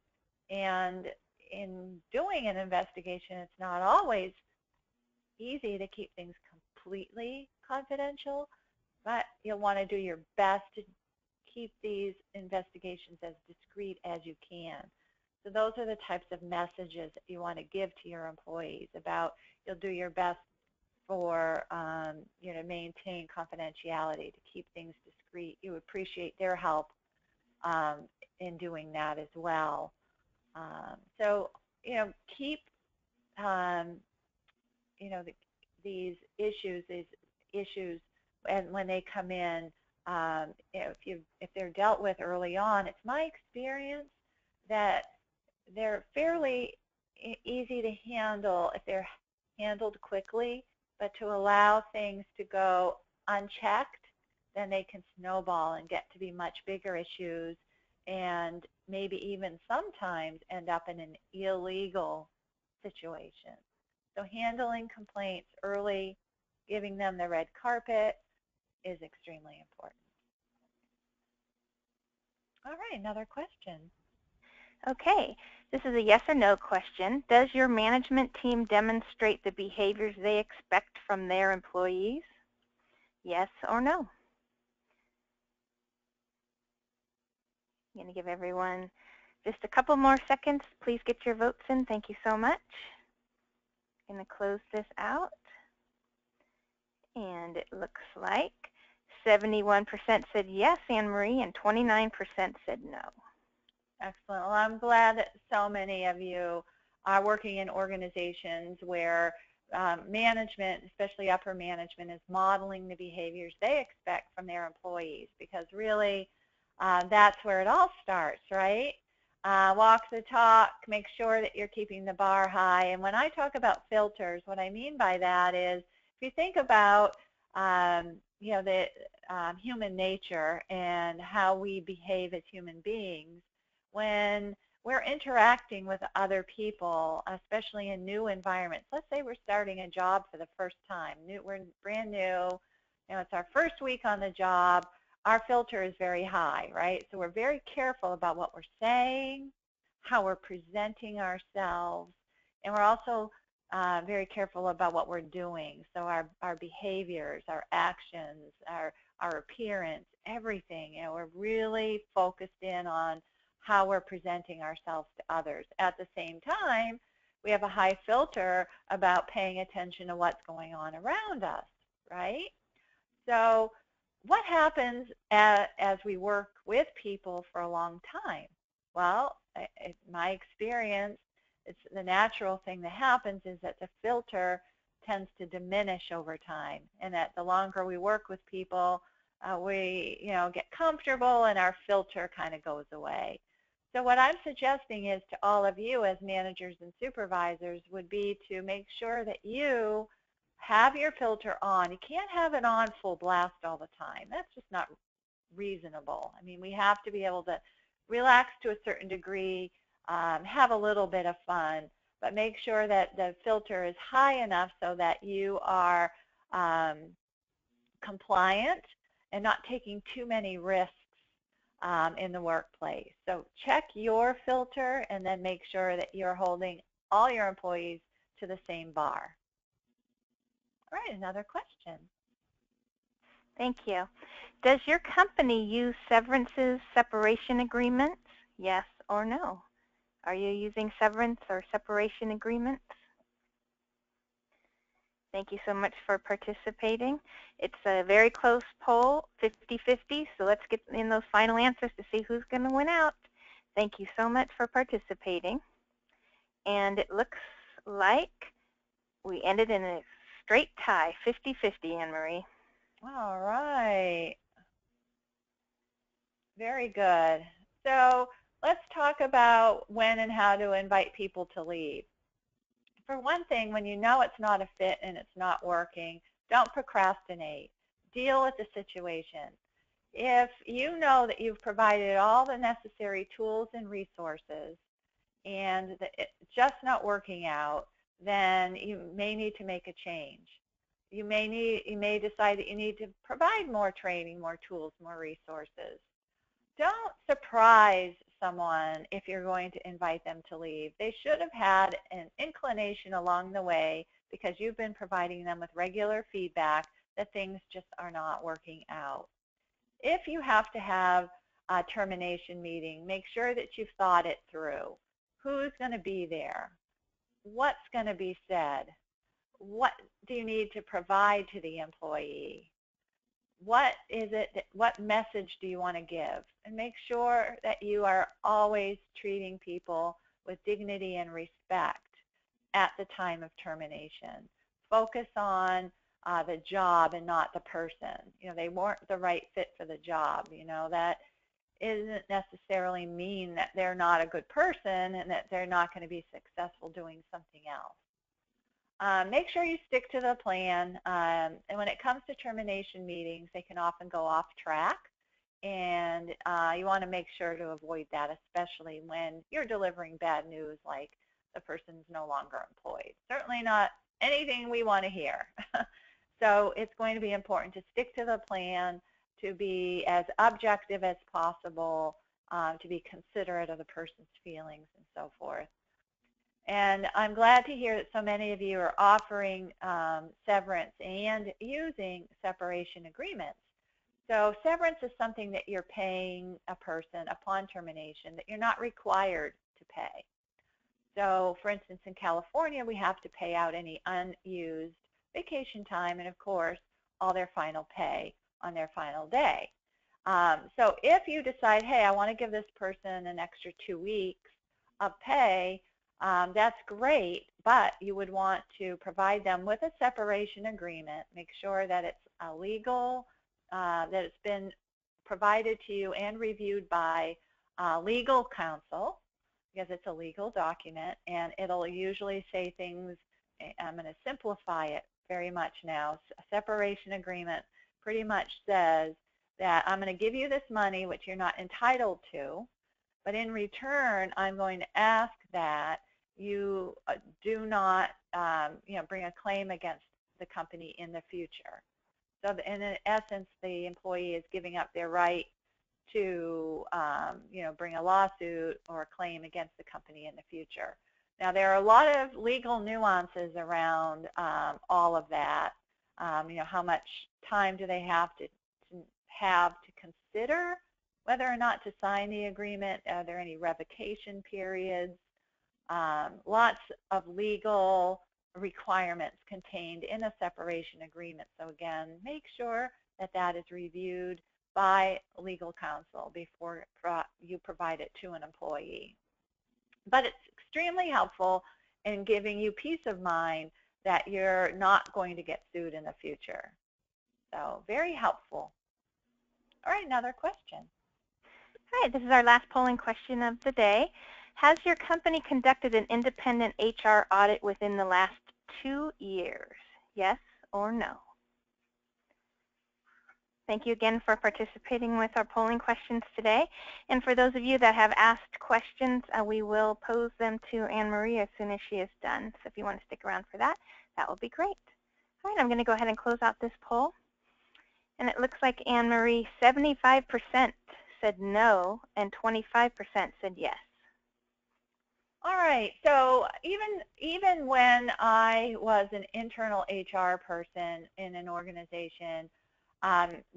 And in doing an investigation, it's not always easy to keep things completely confidential, but you'll want to do your best to keep these investigations as discreet as you can. So those are the types of messages that you want to give to your employees about you'll do your best for maintain confidentiality, to keep things discreet. You appreciate their help in doing that as well. So keep these issues, and when they come in, if they're dealt with early on, it's my experience that they're fairly easy to handle if they're handled quickly, but to allow things to go unchecked, then they can snowball and get to be much bigger issues, and maybe even sometimes end up in an illegal situation. So handling complaints early, giving them the red carpet is extremely important. All right, another question. Okay, this is a yes or no question. Does your management team demonstrate the behaviors they expect from their employees? Yes or no? I'm going to give everyone just a couple more seconds. Please get your votes in. Thank you so much. I'm going to close this out. And it looks like 71% said yes, Anne Marie, and 29% said no. Excellent. Well, I'm glad that so many of you are working in organizations where management, especially upper management, is modeling the behaviors they expect from their employees, because really that's where it all starts, right? Walk the talk, make sure that you're keeping the bar high. And when I talk about filters, what I mean by that is, if you think about the human nature and how we behave as human beings, when we're interacting with other people, especially in new environments. Let's say we're starting a job for the first time. We're brand new. It's our first week on the job. Our filter is very high, right? So we're very careful about what we're saying, how we're presenting ourselves, and we're also very careful about what we're doing. So our behaviors, our actions, our appearance, everything. We're really focused in on how we're presenting ourselves to others. At the same time, we have a high filter about paying attention to what's going on around us, right? So what happens as we work with people for a long time? Well, in my experience, it's the natural thing that happens is that the filter tends to diminish over time, and that the longer we work with people, we get comfortable and our filter kind of goes away. So what I'm suggesting is to all of you as managers and supervisors would be to make sure that you have your filter on. You can't have it on full blast all the time. That's just not reasonable. I mean, we have to be able to relax to a certain degree, have a little bit of fun, but make sure that the filter is high enough so that you are compliant and not taking too many risks in the workplace. So check your filter and then make sure that you're holding all your employees to the same bar. All right, another question. Thank you. Does your company use severances, separation agreements? Yes or no? Are you using severance or separation agreements? Thank you so much for participating. It's a very close poll, 50-50, so let's get in those final answers to see who's going to win out. Thank you so much for participating. And it looks like we ended in a straight tie, 50-50, Anne Marie. All right. Very good. So let's talk about when and how to invite people to leave. For one thing, when you know it's not a fit and it's not working, don't procrastinate. Deal with the situation. If you know that you've provided all the necessary tools and resources and it's just not working out, then you may need to make a change. You may decide that you need to provide more training, more tools, more resources. Don't surprise someone if you're going to invite them to leave. They should have had an inclination along the way, because you've been providing them with regular feedback that things just are not working out. If you have to have a termination meeting, make sure that you've thought it through. Who's going to be there? What's going to be said? What do you need to provide to the employee? What message do you want to give? And make sure that you are always treating people with dignity and respect at the time of termination. Focus on the job and not the person. They weren't the right fit for the job. That isn't necessarily mean that they're not a good person and that they're not going to be successful doing something else. Make sure you stick to the plan. And when it comes to termination meetings, they can often go off track. And you want to make sure to avoid that, especially when you're delivering bad news like the person's no longer employed. Certainly not anything we want to hear. So it's going to be important to stick to the plan, to be as objective as possible, to be considerate of the person's feelings and so forth. And I'm glad to hear that so many of you are offering severance and using separation agreements. So severance is something that you're paying a person upon termination that you're not required to pay. So for instance, in California, we have to pay out any unused vacation time and, of course, all their final pay on their final day. So if you decide, hey, I want to give this person an extra 2 weeks of pay, that's great, but you would want to provide them with a separation agreement. Make sure that it's legal, that it's been provided to you and reviewed by legal counsel, because it's a legal document, and it'll usually say things. I'm going to simplify it very much now. A separation agreement pretty much says that I'm going to give you this money, which you're not entitled to, but in return, I'm going to ask that you do not bring a claim against the company in the future. So in essence, the employee is giving up their right to bring a lawsuit or a claim against the company in the future. Now, there are a lot of legal nuances around all of that. How much time do they have to consider whether or not to sign the agreement? Are there any revocation periods? Lots of legal requirements contained in a separation agreement. So again, make sure that that is reviewed by legal counsel before you provide it to an employee. But it's extremely helpful in giving you peace of mind that you're not going to get sued in the future. So very helpful. All right, another question. All right, this is our last polling question of the day. Has your company conducted an independent HR audit within the last 2 years? Yes or no? Thank you again for participating with our polling questions today. And for those of you that have asked questions, we will pose them to Anne-Marie as soon as she is done. So if you want to stick around for that, that will be great. All right, I'm going to go ahead and close out this poll. And it looks like Anne-Marie, 75% said no and 25% said yes. All right, so even when I was an internal HR person in an organization,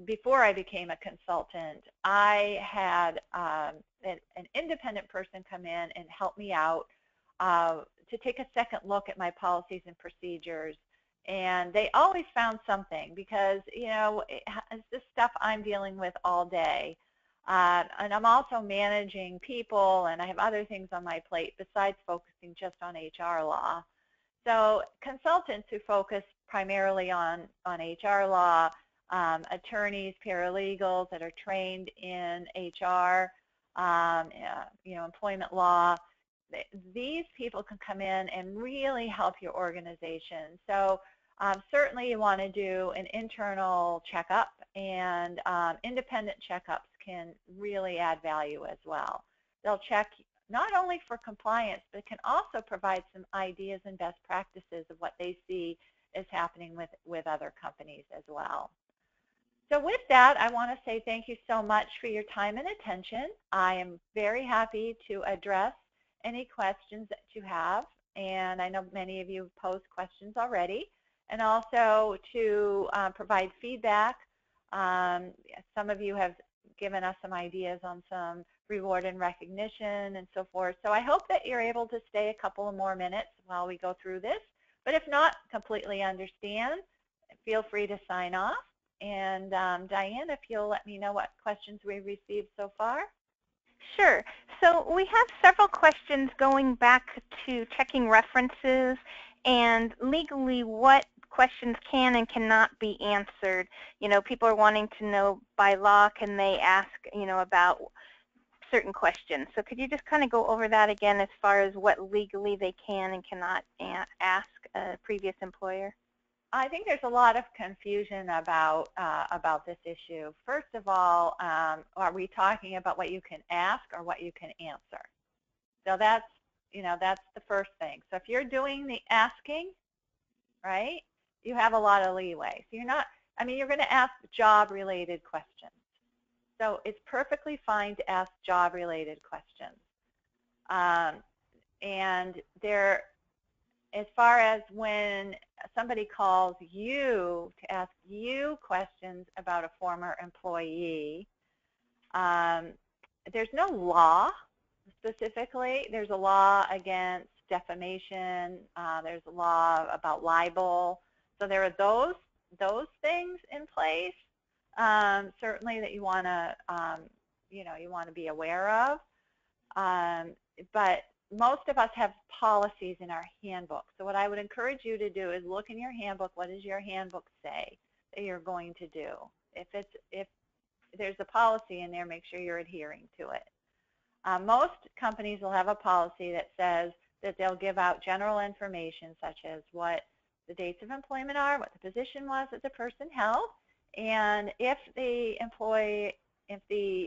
before I became a consultant, I had an independent person come in and help me out to take a second look at my policies and procedures. And they always found something because, it's this stuff I'm dealing with all day. And I'm also managing people, and I have other things on my plate besides focusing just on HR law. So consultants who focus primarily on HR law, attorneys, paralegals that are trained in HR, employment law, these people can come in and really help your organization. So certainly you want to do an internal checkup, and independent checkups can really add value as well. They'll check not only for compliance, but can also provide some ideas and best practices of what they see is happening with other companies as well. So with that, I want to say thank you so much for your time and attention. I am very happy to address any questions that you have, and I know many of you posed questions already, and also to provide feedback. Some of you have given us some ideas on some reward and recognition and so forth. So I hope that you're able to stay a couple of more minutes while we go through this. But if not, completely understand, feel free to sign off. And Diane, if you'll let me know what questions we've received so far. Sure. So we have several questions going back to checking references and legally what questions can and cannot be answered. You know, people are wanting to know by law, can they ask, you know, about certain questions. So could you just kind of go over that again as far as what legally they can and cannot ask a previous employer? I think there's a lot of confusion about this issue. First of all, are we talking about what you can ask or what you can answer? So that's the first thing. So if you're doing the asking, right, you have a lot of leeway. So you're not, I mean, you're going to ask job-related questions. So it's perfectly fine to ask job-related questions. And there, as far as when somebody calls you to ask you questions about a former employee, there's no law specifically. There's a law against defamation. There's a law about libel. So there are those things in place, certainly that you want to you want to be aware of. But most of us have policies in our handbook. So what I would encourage you to do is look in your handbook. What does your handbook say that you're going to do? If there's a policy in there, make sure you're adhering to it. Most companies will have a policy that says that they'll give out general information such as what the dates of employment are, what the position was that the person held, and if the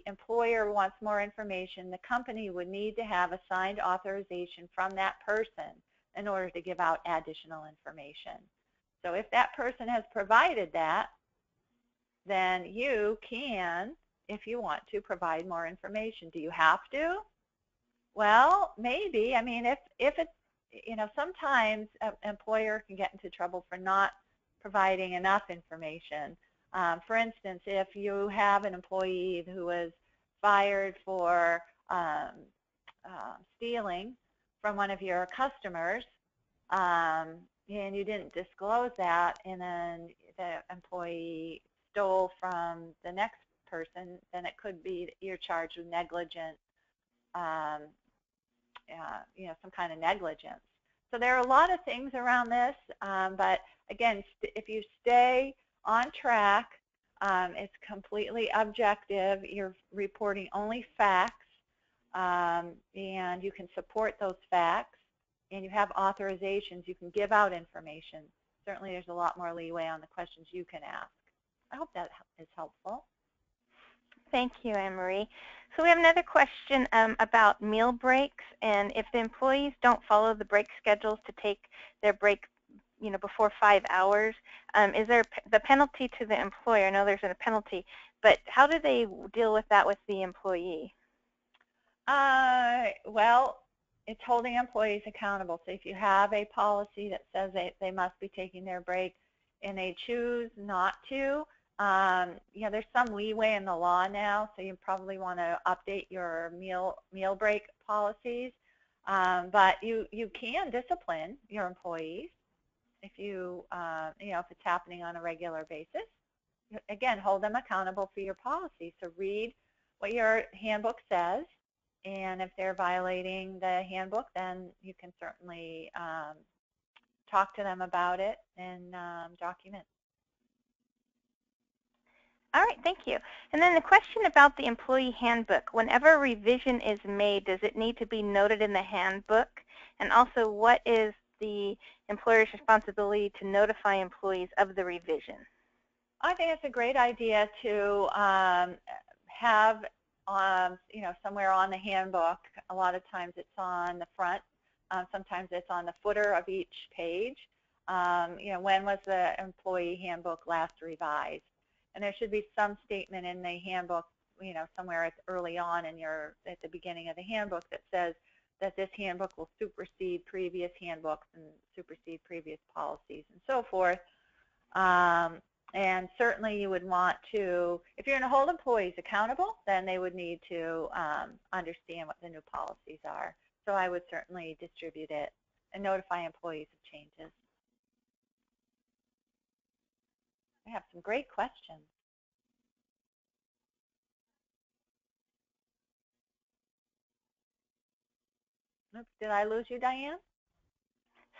employer wants more information, the company would need to have a signed authorization from that person in order to give out additional information. So if that person has provided that, then you can, if you want to, provide more information. Do you have to? Well, maybe. I mean, if it's, sometimes an employer can get into trouble for not providing enough information. For instance, if you have an employee who was fired for stealing from one of your customers, and you didn't disclose that, and then the employee stole from the next person, then it could be that you're charged with negligent, some kind of negligence. So there are a lot of things around this, but again, if you stay on track, it's completely objective. You're reporting only facts, and you can support those facts, and you have authorizations. You can give out information. Certainly there's a lot more leeway on the questions you can ask. I hope that is helpful. Thank you, Anne-Marie. So we have another question about meal breaks, and if the employees don't follow the break schedules to take their break before 5 hours, is there the penalty to the employer? I know there's a penalty, but how do they deal with that with the employee? Well, it's holding employees accountable. So if you have a policy that says they must be taking their break and they choose not to, there's some leeway in the law now, so you probably want to update your meal break policies. But you can discipline your employees if if it's happening on a regular basis. Again, hold them accountable for your policy. So read what your handbook says, and if they're violating the handbook, then you can certainly talk to them about it and document. All right, thank you. And then the question about the employee handbook. Whenever a revision is made, does it need to be noted in the handbook? And also, what is the employer's responsibility to notify employees of the revision? I think it's a great idea to have somewhere on the handbook. A lot of times it's on the front. Sometimes it's on the footer of each page. When was the employee handbook last revised? And there should be some statement in the handbook, somewhere early on at the beginning of the handbook that says that this handbook will supersede previous handbooks and supersede previous policies and so forth. And certainly you would want to, if you're going to hold employees accountable, then they would need to understand what the new policies are. So I would certainly distribute it and notify employees of changes. I have some great questions. Oops, did I lose you, Diane?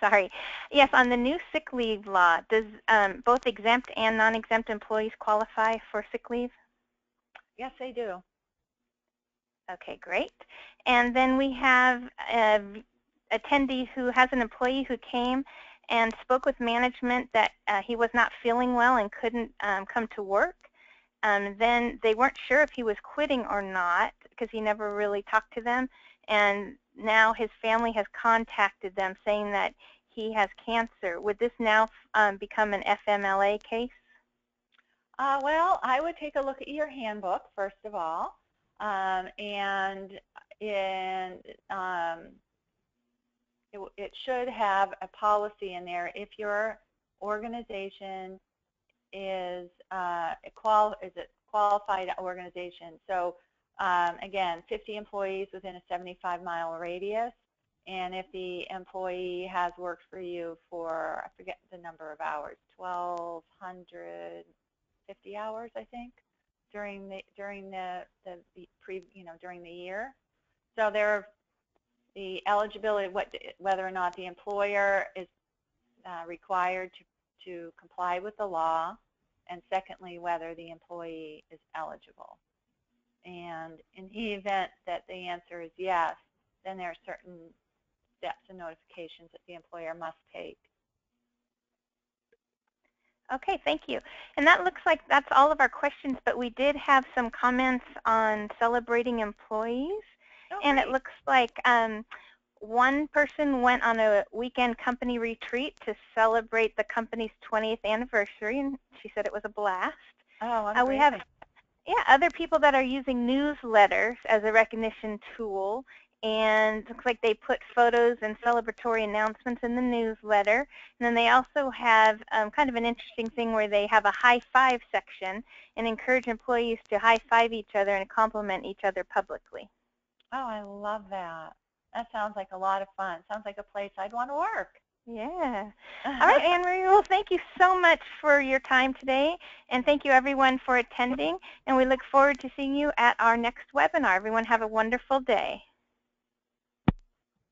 Sorry. Yes, on the new sick leave law, does both exempt and non-exempt employees qualify for sick leave? Yes, they do. Okay, great. And then we have an attendee who has an employee who came and spoke with management that he was not feeling well and couldn't come to work. Then they weren't sure if he was quitting or not because he never really talked to them. And now his family has contacted them saying that he has cancer. Would this now become an FMLA case? Well, I would take a look at your handbook, first of all. It should have a policy in there if your organization is a qualified organization. So again, 50 employees within a 75-mile radius, and if the employee has worked for you for, I forget the number of hours, 1,250 hours, I think, during the year. So the eligibility, whether or not the employer is required to comply with the law, and secondly, whether the employee is eligible. And in the event that the answer is yes, then there are certain steps and notifications that the employer must take. Okay, thank you. And that looks like that's all of our questions, but we did have some comments on celebrating employees. And it looks like one person went on a weekend company retreat to celebrate the company's 20th anniversary, and she said it was a blast. Oh, we have other people that are using newsletters as a recognition tool, and it looks like they put photos and celebratory announcements in the newsletter. And then they also have kind of an interesting thing where they have a high five section and encourage employees to high five each other and compliment each other publicly. Oh, I love that. That sounds like a lot of fun. Sounds like a place I'd want to work. Yeah. All right, Anne Marie, well, thank you so much for your time today, and thank you everyone for attending, and we look forward to seeing you at our next webinar. Everyone have a wonderful day.